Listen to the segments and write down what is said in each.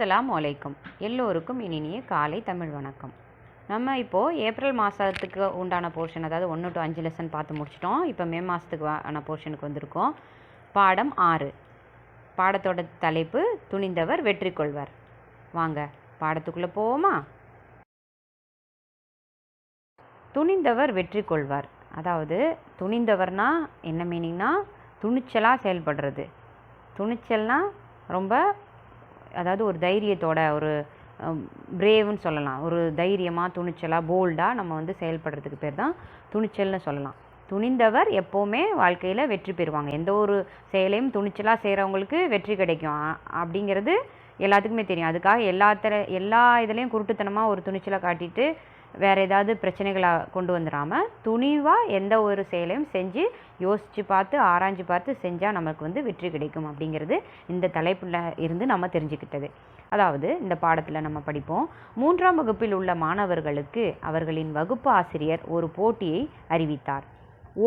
அஸ்ஸலாமு அலைக்கும். எல்லோருக்கும் இனிய காலை தமிழ் வணக்கம். நம்ம இப்போது ஏப்ரல் மாதத்துக்கு உண்டான போர்ஷன், அதாவது 1 to 5 லெசன் பார்த்து முடிச்சிட்டோம். இப்போ மே மாதத்துக்கு ஆன போர்ஷனுக்கு வந்திருக்கோம். பாடம் 6. பாடத்தோட தலைப்பு துணிந்தவர் வெற்றி கொள்வர். வாங்க பாடத்துக்குள்ளே போவோமா? துணிந்தவர் வெற்றி கொள்வார். அதாவது துணிந்தவர்னா என்ன மீனிங்னா, துணிச்சலாக செயல்படுறது. துணிச்சல்னால் ரொம்ப, அதாவது ஒரு தைரியத்தோட, ஒரு பிரேவுன்னு சொல்லலாம். ஒரு தைரியமாக, துணிச்சலாக, போல்டாக நம்ம செயல்படுறதுக்கு பேர் தான் துணிச்சல்னு சொல்லலாம். துணிந்தவர் எப்போவுமே வாழ்க்கையில் வெற்றி பெறுவாங்க. எந்த ஒரு செயலையும் துணிச்சலாக செய்கிறவங்களுக்கு வெற்றி கிடைக்கும் அப்படிங்கிறது எல்லாத்துக்குமே தெரியும். அதுக்காக எல்லா இதுலேயும் குருட்டுத்தனமாக ஒரு துணிச்சலை காட்டிட்டு வேறு ஏதாவது பிரச்சனைகளை கொண்டு வந்துடாமல் துணிவாக எந்த ஒரு செயலையும் செஞ்சு யோசித்து பார்த்து ஆராய்ஞ்சு பார்த்து செஞ்சால் நமக்கு வெற்றி கிடைக்கும் அப்படிங்கிறது இந்த தலைப்பில் இருந்து நம்ம தெரிஞ்சுக்கிட்டது. அதாவது இந்த பாடத்தில் நம்ம படிப்போம். 3ஆம் வகுப்பில் உள்ள மாணவர்களுக்கு அவர்களின் வகுப்பு ஆசிரியர் ஒரு போட்டியை அறிவித்தார்.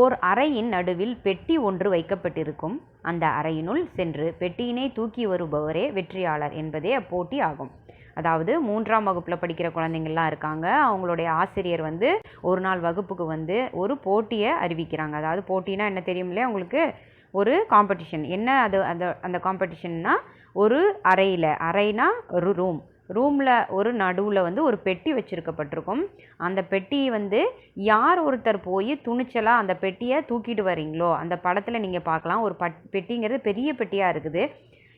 ஓர் அறையின் நடுவில் பெட்டி ஒன்று வைக்கப்பட்டிருக்கும். அந்த அறையினுள் சென்று பெட்டியினை தூக்கி வருபவரே வெற்றியாளர் என்பதே அப்போட்டி ஆகும். அதாவது 3ஆம் வகுப்பில் படிக்கிற குழந்தைங்கள்லாம் இருக்காங்க. அவங்களுடைய ஆசிரியர் ஒரு நாள் வகுப்புக்கு ஒரு போட்டியை அறிவிக்கிறாங்க. அதாவது போட்டினா என்ன தெரியும் இல்லையா உங்களுக்கு? ஒரு காம்படிஷன். என்ன அது? அந்த காம்படிஷன்னா ஒரு அறைனா ஒரு ரூமில் ஒரு நடுவில் ஒரு பெட்டி வச்சுருக்கப்பட்டிருக்கும். அந்த பெட்டி யார் ஒருத்தர் போய் துணிச்சலாக அந்த பெட்டியை தூக்கிட்டு வரீங்களோ, அந்த படத்தில் நீங்கள் பார்க்கலாம். ஒரு பெட்டிங்கிறது பெரிய பெட்டியாக இருக்குது.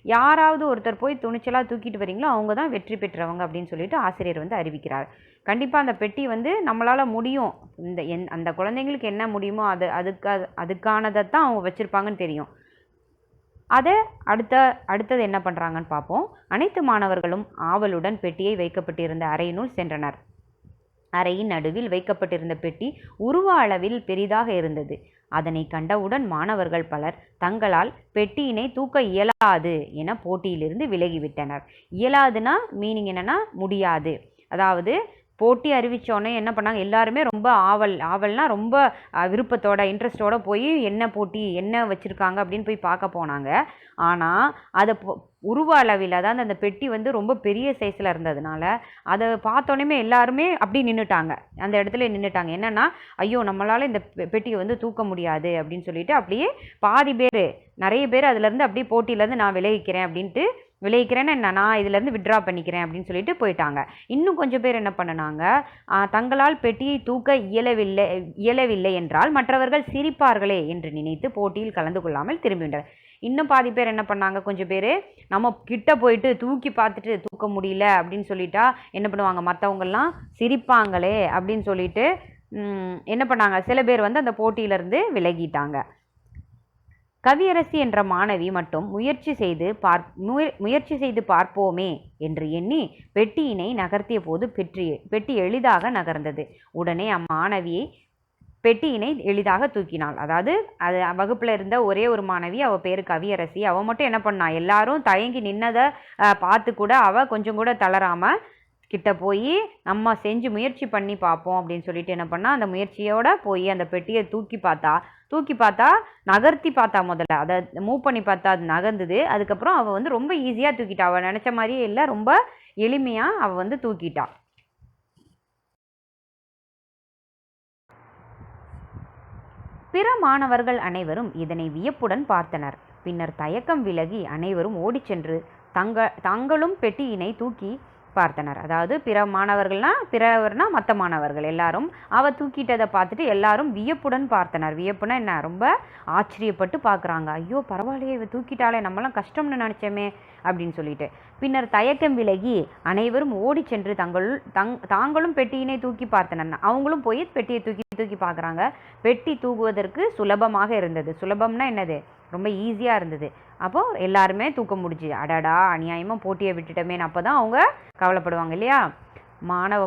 யாராவது ஒருத்தர் போய் துணிச்சலாக தூக்கிட்டு வரீங்களோ அவங்க தான் வெற்றி பெற்றவங்க அப்படின்னு சொல்லிட்டு ஆசிரியர் அறிவிக்கிறார். கண்டிப்பாக அந்த பெட்டி நம்மளால் முடியும். அந்த குழந்தைங்களுக்கு என்ன முடியுமோ அதுக்கானதை தான் அவங்க வச்சுருப்பாங்கன்னு தெரியும். அதை அடுத்தது என்ன பண்ணுறாங்கன்னு பார்ப்போம். அனைத்து மாணவர்களும் ஆவலுடன் பெட்டியை வைக்கப்பட்டிருந்த அறையினுள் சென்றனர். அறையின் நடுவில் வைக்கப்பட்டிருந்த பெட்டி உருவ அளவில் பெரிதாக இருந்தது. அதனை கண்டவுடன் மாணவர்கள் பலர் தங்களால் பெட்டியினை தூக்க இயலாது என போட்டியிலிருந்து விலகிவிட்டனர். இயலாதுன்னா மீனிங் என்னன்னா முடியாது. அதாவது போட்டி அறிவித்தோடனே என்ன பண்ணாங்க, எல்லாருமே ரொம்ப ஆவல்னா ரொம்ப விருப்பத்தோட, இன்ட்ரெஸ்டோட போய் என்ன போட்டி என்ன வச்சுருக்காங்க அப்படின்னு போய் பார்க்க போனாங்க. ஆனால் அதை உருவ அளவில், அதாவது அந்த பெட்டி ரொம்ப பெரிய சைஸில் இருந்ததுனால அதை பார்த்தோன்னே எல்லாருமே அப்படி நின்றுட்டாங்க. அந்த இடத்துல நின்றுட்டாங்க. என்னென்னா, ஐயோ நம்மளால் இந்த பெட்டியை தூக்க முடியாது அப்படின்னு சொல்லிட்டு அப்படியே நிறைய பேர் அதுலேருந்து அப்படியே போட்டியிலேருந்து நான் விளைவிக்கிறேன்னு நான் இதிலேருந்து விட்ரா பண்ணிக்கிறேன் அப்படின்னு சொல்லிட்டு போயிட்டாங்க. இன்னும் கொஞ்சம் பேர் என்ன பண்ணினாங்க, தங்களால் பெட்டியை தூக்க இயலவில்லை என்றால் மற்றவர்கள் சிரிப்பார்களே என்று நினைத்து போட்டியில் கலந்து கொள்ளாமல் திரும்பிவிட்டனர். இன்னும் பாதி பேர் என்ன பண்ணாங்க, கொஞ்சம் பேர் நம்ம கிட்ட போயிட்டு தூக்கி பார்த்துட்டு தூக்க முடியல அப்படின்னு சொல்லிட்டா என்ன பண்ணுவாங்க, மற்றவங்கெல்லாம் சிரிப்பாங்களே அப்படின்னு சொல்லிட்டு என்ன பண்ணாங்க, சில பேர் அந்த போட்டியிலேருந்து விலகிட்டாங்க. கவியரசி என்ற மாணவி மட்டும் முயற்சி செய்து பார்ப்போமே என்று எண்ணி பெட்டியினை நகர்த்திய போது பெட்டி எளிதாக நகர்ந்தது. உடனே அம்மாணவியை பெட்டியினை எளிதாக தூக்கினாள். அதாவது அது வகுப்பில் இருந்த ஒரே ஒரு மாணவி, அவள் பேர் கவியரசி. அவள் மட்டும் என்ன பண்ணா, எல்லாரும் தயங்கி நின்னதை பார்த்து கூட அவள் கொஞ்சம் கூட தளராமல் கிட்ட போய் நம்ம செஞ்சு முயற்சி பண்ணி பார்ப்போம் அப்படின்னு சொல்லிட்டு என்ன பண்ணா, அந்த முயற்சியோட போய் அந்த பெட்டியை தூக்கி பார்த்தா நகர்த்தி பார்த்தா, முதல்ல அதை மூவ் பண்ணி பார்த்தா அது நகர்ந்தது. அதுக்கப்புறம் அவள் ரொம்ப ஈஸியாக தூக்கிட்டா. அவள் நினச்ச மாதிரியே இல்லை, ரொம்ப எளிமையாக அவள் தூக்கிட்டா. பிற மாணவர்கள் அனைவரும் இதனை வியப்புடன் பார்த்தனர். பின்னர் தயக்கம் விலகி அனைவரும் ஓடிச் சென்று தங்களும் பெட்டியினை தூக்கி பார்த்தனர். அதாவது பிறவர்னா மற்ற மாணவர்கள் எல்லாரும் அவள் தூக்கிட்டதை பார்த்துட்டு எல்லாரும் வியப்புடன் பார்த்தனர். வியப்புனா என்ன, ரொம்ப ஆச்சரியப்பட்டு பார்க்குறாங்க. ஐயோ பரவாயில்லையே, இவ தூக்கிட்டாலே, நம்மளாம் கஷ்டம்னு நினச்சோமே அப்படின்னு சொல்லிட்டு. பின்னர் தயக்கம் விலகி அனைவரும் ஓடி சென்று தாங்களும் பெட்டியினை தூக்கி பார்த்தனர். அவங்களும் போய் பெட்டியை தூக்கி பார்க்குறாங்க. பெட்டி தூக்குவதற்கு சுலபமாக இருந்தது. சுலபம்னா என்னது, ரொம்ப ஈஸியாக இருந்தது. அப்போது எல்லாருமே தூக்க முடிஞ்சு. அடடா அநியாயமாக போட்டியை விட்டுட்டோமேன்னு அப்போ தான் அவங்க கவலைப்படுவாங்க இல்லையா?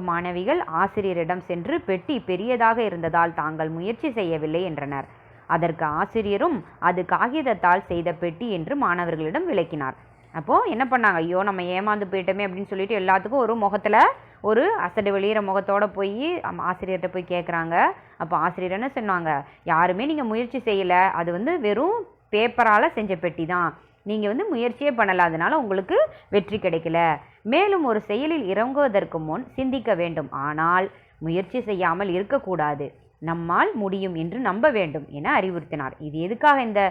மாணவிகள் ஆசிரியரிடம் சென்று பெட்டி பெரியதாக இருந்ததால் தாங்கள் முயற்சி செய்யவில்லை என்றனர். அதற்கு ஆசிரியரும் அது காகிதத்தால் செய்த பெட்டி என்று மாணவர்களிடம் விளக்கினார். அப்போது என்ன பண்ணாங்க, ஐயோ நம்ம ஏமாந்து போயிட்டோமே அப்படின்னு சொல்லிட்டு எல்லாத்துக்கும் ஒரு முகத்தில் ஒரு அசடு வெளியிற முகத்தோடு போய் ஆசிரியர்கிட்ட போய் கேட்குறாங்க. அப்போ ஆசிரியர் என்ன சொன்னாங்க, யாருமே நீங்கள் முயற்சி செய்யலை, அது வெறும் பேப்பரால் செஞ்ச பெட்டி தான். நீங்கள் வந்து முயற்சியே பண்ணலாதனால உங்களுக்கு வெற்றி கிடைக்கல. மேலும் ஒரு செயலில் இறங்குவதற்கு முன் சிந்திக்க வேண்டும், ஆனால் முயற்சி செய்யாமல் இருக்கக்கூடாது. நம்மால் முடியும் என்று நம்ப வேண்டும் என அறிவுறுத்தினார். இது எதுக்காக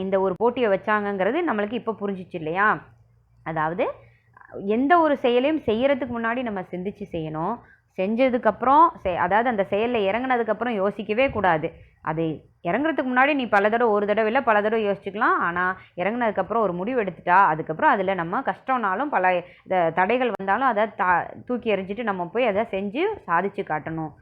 இந்த ஒரு போட்டியை வச்சாங்கங்கிறது நம்மளுக்கு இப்போ புரிஞ்சிச்சு இல்லையா? அதாவது எந்த ஒரு செயலையும் செய்யறதுக்கு முன்னாடி நம்ம சிந்திச்சு செய்யணும். செஞ்சதுக்கப்புறம் அதாவது அந்த செயலில் இறங்கினதுக்கப்புறம் யோசிக்கவே கூடாது. அது இறங்குறதுக்கு முன்னாடி நீ ஒரு தடவை இல்லை பல தடவை யோசிச்சுக்கலாம். ஆனால் இறங்கினதுக்கப்புறம் ஒரு முடிவு எடுத்துட்டா அதுக்கப்புறம் அதில் நம்ம கஷ்டம்னாலும் பல தடைகள் வந்தாலும் அதை தூக்கி எறிஞ்சிட்டு நம்ம போய் அதை செஞ்சு சாதிச்சு காட்டணும்.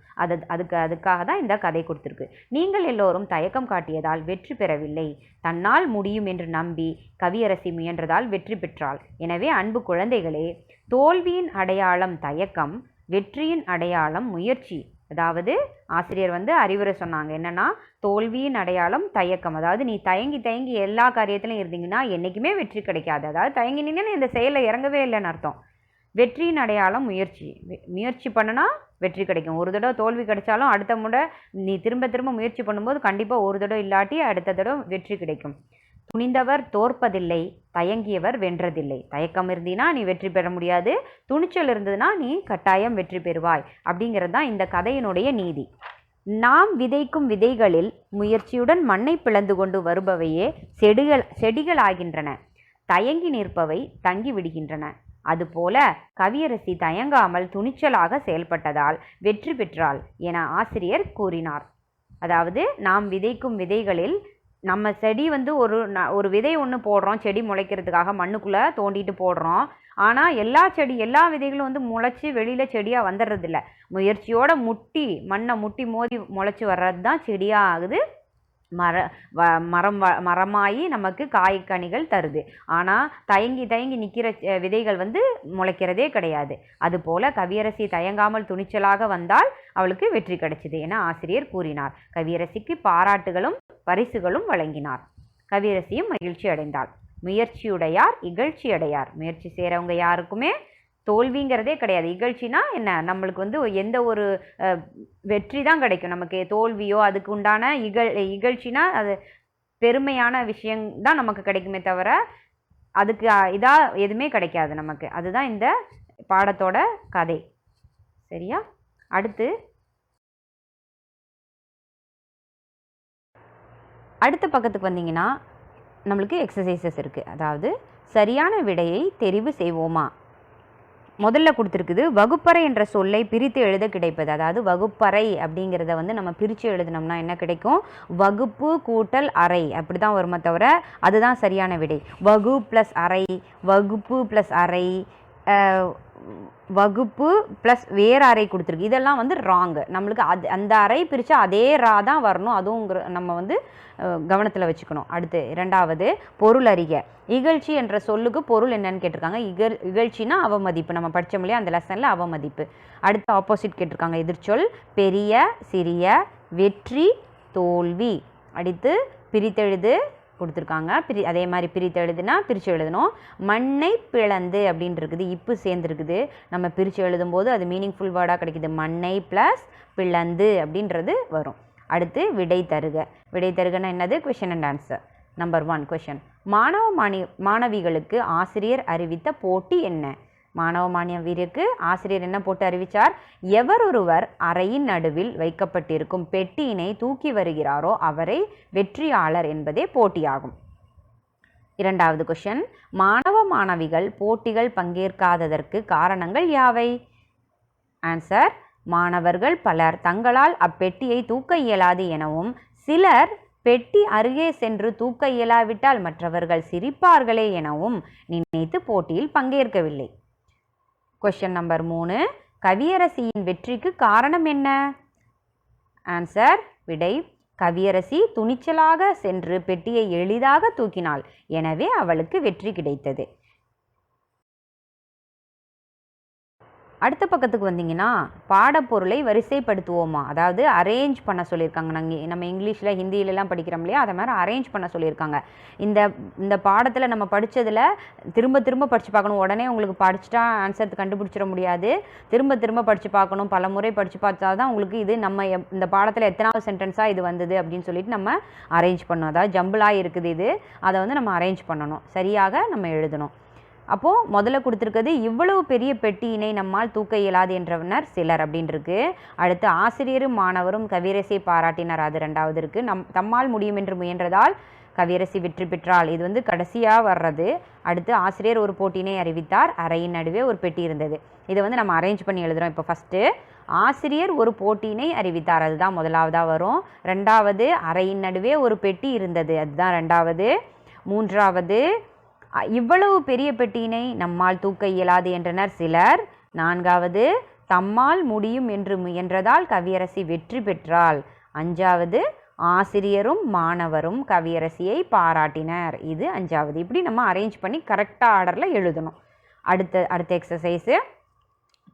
அதுக்காக தான் இந்த கதை கொடுத்துருக்கு. நீங்கள் எல்லோரும் தயக்கம் காட்டியதால் வெற்றி பெறவில்லை. தன்னால் முடியும் என்று நம்பி கவியரசி முயன்றதால் வெற்றி பெற்றாள். எனவே அன்பு குழந்தைகளே, தோல்வியின் அடையாளம் தயக்கம், வெற்றியின் அடையாளம் முயற்சி. அதாவது ஆசிரியர் வந்து அறிவுரை சொன்னாங்க. என்னன்னா, தோல்வியின் அடையாளம் தயக்கம். அதாவது நீ தயங்கி எல்லா காரியத்திலையும் இருந்தீங்கன்னா என்றைக்குமே வெற்றி கிடைக்காது. அதாவது தயங்கினீங்கன்னா இந்த செயலில் இறங்கவே இல்லைன்னு அர்த்தம். வெற்றியின் அடையாளம் முயற்சி. முயற்சி பண்ணினா வெற்றி கிடைக்கும். ஒரு தடவை தோல்வி கிடைச்சாலும் அடுத்த முறை நீ திரும்ப முயற்சி பண்ணும்போது கண்டிப்பாக ஒரு தடவை இல்லாட்டி அடுத்த தடவை வெற்றி கிடைக்கும். துணிந்தவர் தோற்பதில்லை, தயங்கியவர் வென்றதில்லை. தயக்கம் இருந்தீன்னா நீ வெற்றி பெற முடியாது, துணிச்சல் இருந்ததுன்னா நீ கட்டாயம் வெற்றி பெறுவாய். அப்படிங்கிறது தான் இந்த கதையினுடைய நீதி. நாம் விதைக்கும் விதைகளில் முயற்சியுடன் மண்ணை பிளந்து கொண்டு வருபவையே செடிகளாகின்றன. தயங்கி நிற்பவை தங்கி விடுகின்றன. அதுபோல கவியரசி தயங்காமல் துணிச்சலாக செயல்பட்டதால் வெற்றி பெற்றாள் என ஆசிரியர் கூறினார். அதாவது நாம் விதைக்கும் விதைகளில் நம்ம செடி வந்து ஒரு விதை ஒன்று போடுறோம், செடி முளைக்கிறதுக்காக மண்ணுக்குள்ளே தோண்டிட்டு போடுறோம். ஆனால் எல்லா விதைகளும் வந்து முளைச்சி வெளியில் செடியாக வந்துடுறதில்ல. முயற்சியோட மண்ணை முட்டி மோதி முளைச்சி வர்றது தான் செடியாக ஆகுது. மரமாகி நமக்கு காய்கனிகள் தருது. ஆனால் தயங்கி நிற்கிற விதைகள் வந்து முளைக்கிறதே கிடையாது. அதுபோல கவியரசி தயங்காமல் துணிச்சலாக வந்தால் அவளுக்கு வெற்றி கிடைச்சிது என ஆசிரியர் கூறினார். கவியரசிக்கு பாராட்டுகளும் பரிசுகளும் வழங்கினார். கவியரசியும் மகிழ்ச்சி அடைந்தாள். முயற்சியுடையார் இகழ்ச்சி அடையார். முயற்சி செய்கிறவங்க யாருக்குமே தோல்விங்கிறதே கிடையாது. இகழ்ச்சினா என்ன? நம்மளுக்கு வந்து எந்த ஒரு வெற்றி தான் கிடைக்கும். நமக்கு தோல்வியோ அதுக்கு உண்டான இகழ்ச்சினா அது பெருமையான விஷயம்தான் நமக்கு கிடைக்குமே தவிர அதுக்கு எதுவுமே கிடைக்காது நமக்கு. அதுதான் இந்த பாடத்தோட கதை. சரியா? அடுத்த பக்கத்துக்கு வந்தீங்கன்னா நம்மளுக்கு எக்ஸசைசஸ் இருக்குது. அதாவது சரியான விடையை தெரிவு செய்வோமா. முதல்ல கொடுத்துருக்குது, வகுப்பறை என்ற சொல்லை பிரித்து எழுத கிடைப்பது. அதாவது வகுப்பறை அப்படிங்கிறத வந்து நம்ம பிரித்து எழுதினோம்னா என்ன கிடைக்கும்? வகுப்பு கூட்டல் அறை அப்படி தான் வருமா தவிர அதுதான் சரியான விடை. வகு ப்ளஸ் அறை, வகுப்பு ப்ளஸ் அறை, வகுப்பு ப்ளஸ் வேறு அறை கொடுத்துருக்கு. இதெல்லாம் வந்து ராங்கு. நம்மளுக்கு அந்த அறை பிரித்தா அதே ரா தான் வரணும். அதுவும் நம்ம வந்து கவனத்தில் வச்சுக்கணும். அடுத்து இரண்டாவது, பொருள் அறிக. இகழ்ச்சி என்ற சொல்லுக்கு பொருள் என்னன்னு கேட்டிருக்காங்க. இகழ்ச்சினா அவமதிப்பு. நம்ம படித்தோம் இல்லையா அந்த லெசனில் அவமதிப்பு. அடுத்து ஆப்போசிட் கேட்டிருக்காங்க. எதிர்ச்சொல் பெரிய சிறிய, வெற்றி தோல்வி. அடுத்து பிரித்தெழுது கொடுத்துருக்காங்க. அதே மாதிரி பிரித்தெழுதுனா பிரித்து எழுதணும். மண்ணை பிளந்து அப்படின்னு இருக்குது, இப்பு சேர்ந்துருக்குது. நம்ம பிரித்து எழுதும்போது அது மீனிங்ஃபுல் வேர்டாக கிடைக்குது. மண்ணை ப்ளஸ் பிளந்து அப்படின்றது வரும். அடுத்து விடை தருக. விடை தருகன்னா என்னது? Question and answer. Number 1 question. மாணவிகளுக்கு ஆசிரியர் அறிவித்த போட்டி என்ன? மாணவியருக்கு ஆசிரியர் என்ன போட்டு அறிவித்தார்? எவரொருவர் அறையின் நடுவில் வைக்கப்பட்டிருக்கும் பெட்டியினை தூக்கி வருகிறாரோ அவரை வெற்றியாளர் என்பதே போட்டியாகும். இரண்டாவது கொஷின். மாணவிகள் போட்டிகள் பங்கேற்காததற்கு காரணங்கள் யாவை? ஆன்சர். மாணவர்கள் பலர் தங்களால் அப்பெட்டியை தூக்க இயலாது எனவும், சிலர் பெட்டி அருகே சென்று தூக்க இயலாவிட்டால் மற்றவர்கள் சிரிப்பார்களே எனவும் நினைத்து போட்டியில் பங்கேற்கவில்லை. Question number 3. கவியரசியின் வெற்றிக்கு காரணம் என்ன? ஆன்சர். விடை. கவியரசி துணிச்சலாக சென்று பெட்டியை எளிதாக தூக்கினாள், எனவே அவளுக்கு வெற்றி கிடைத்தது. அடுத்த பக்கத்துக்கு வந்தீங்கன்னா பாடப்பொருளை வரிசைப்படுத்துவோமா, அதாவது அரேஞ்ச் பண்ண சொல்லியிருக்காங்க. நம்ம இங்கிலீஷில் ஹிந்தியிலலாம் படிக்கிறோம் இல்லையா, அதை மாதிரி அரேஞ்ச் பண்ண சொல்லியிருக்காங்க. இந்த இந்த பாடத்தில் நம்ம படித்ததில் திரும்ப திரும்ப படித்து பார்க்கணும். உடனே உங்களுக்கு படிச்சுட்டா ஆன்சர் கண்டுபிடிச்சிட முடியாது. திரும்ப திரும்ப படித்து பார்க்கணும். பல முறை படித்து பார்த்தா தான் உங்களுக்கு இது நம்ம இந்த பாடத்தில் எத்தனாவது சென்டென்ஸாக இது வந்தது அப்படின்னு சொல்லிட்டு நம்ம அரேஞ்ச் பண்ணணும். அதாவது ஜம்பிளாக இருக்குது இது, அதை வந்து நம்ம அரேஞ்ச் பண்ணணும், சரியாக நம்ம எழுதணும். அப்போது முதல்ல கொடுத்துருக்கிறது இவ்வளவு பெரிய பெட்டியினை நம்மால் தூக்க இயலாது என்றனர் சிலர் அப்படின்னு இருக்கு. அடுத்து ஆசிரியரும் மாணவரும் கவியரசியை பாராட்டினார், அது 2வது இருக்குது. தம்மால் முடியும் என்று முயன்றதால் கவியரசி வெற்றி பெற்றால், இது வந்து கடைசியாக வர்றது. அடுத்து ஆசிரியர் ஒரு போட்டியினை அறிவித்தார், அறையின் நடுவே ஒரு பெட்டி இருந்தது. இதை வந்து நம்ம அரேஞ்ச் பண்ணி எழுதுகிறோம். இப்போ ஃபஸ்ட்டு ஆசிரியர் ஒரு போட்டியினை அறிவித்தார், அதுதான் முதலாவதாக வரும். 2வது அறையின் நடுவே ஒரு பெட்டி இருந்தது, அதுதான் 2வது. 3வது இவ்வளவு பெரிய பெட்டியினை நம்மால் தூக்க இயலாது என்றனர் சிலர். 4வது தம்மால் முடியும் என்று முயன்றதால் கவியரசி வெற்றி பெற்றாள். 5வது ஆசிரியரும் மாணவரும் கவியரசியை பாராட்டினர், இது 5வது. இப்படி நம்ம அரேஞ்ச் பண்ணி கரெக்டாக ஆர்டரில் எழுதணும். அடுத்த எக்ஸசைஸு,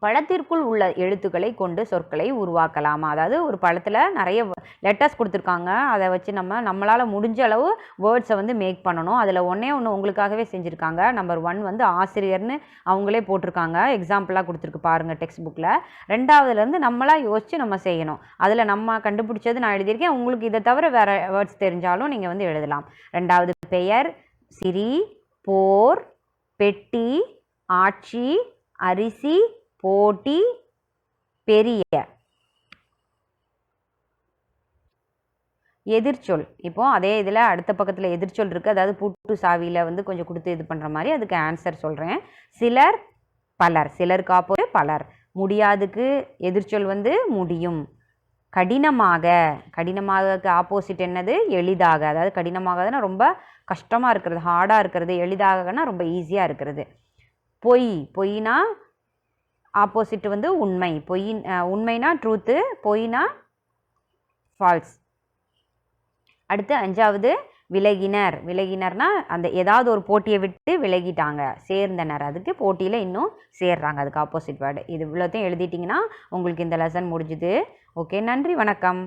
பழத்திற்குள் உள்ள எழுத்துக்களை கொண்டு சொற்களை உருவாக்கலாமா, அதாவது ஒரு பழத்தில் நிறைய லெட்டர்ஸ் கொடுத்துருக்காங்க, அதை வச்சு நம்மளால் முடிஞ்ச அளவு வேர்ட்ஸை வந்து மேக் பண்ணணும். அதில் ஒன்று உங்களுக்காகவே செஞ்சுருக்காங்க. நம்பர் 1 வந்து ஆசிரியர்னு அவங்களே போட்டிருக்காங்க, எக்ஸாம்பிளாக கொடுத்துருக்கு பாருங்கள் டெக்ஸ்ட் புக்கில். 2வதுலேருந்து நம்மளாக யோசித்து நம்ம செய்யணும். அதில் நம்ம கண்டுபிடிச்சது நான் எழுதியிருக்கேன், உங்களுக்கு இதை தவிர வேறு வேர்ட்ஸ் தெரிஞ்சாலும் நீங்கள் வந்து எழுதலாம். 2வது பெயர், சிரி, போர், பெட்டி, ஆட்சி, அரிசி, போட்டி, பெரிய. எதிர்ச்சொல், இப்போது அதே இதில் அடுத்த பக்கத்தில் எதிர்ச்சொல் இருக்குது, அதாவது பூட்டு சாவியில் வந்து கொஞ்சம் கொடுத்து இது பண்ணுற மாதிரி. அதுக்கு ஆன்சர் சொல்கிறேன். சிலர், பலர். சிலருக்கு ஆப்போசிட் பலர். முடியாதுக்கு எதிர்ச்சொல் வந்து முடியும். கடினமாக, கடினமாகக்கு ஆப்போசிட் என்னது, எளிதாக. அதாவது கடினமாகனா ரொம்ப கஷ்டமாக இருக்கிறது, ஹார்டாக இருக்கிறது. எளிதாகனா ரொம்ப ஈஸியாக இருக்கிறது. பொய், பொய்னா ஆப்போசிட் வந்து உண்மை. உண்மைனா ட்ரூத்து, பொய்னா ஃபால்ஸ். அடுத்து 5வது விலகினர். விலகினர்னா அந்த ஏதாவது ஒரு போட்டியை விட்டு விலகிட்டாங்க. சேர்ந்தனர், அதுக்கு போட்டியில் இன்னும் சேர்றாங்க, அதுக்கு ஆப்போசிட் வேர்டு. இது இவ்வளோத்தையும் எழுதிட்டிங்கன்னா உங்களுக்கு இந்த லெசன் முடிஞ்சுது. ஓகே, நன்றி, வணக்கம்.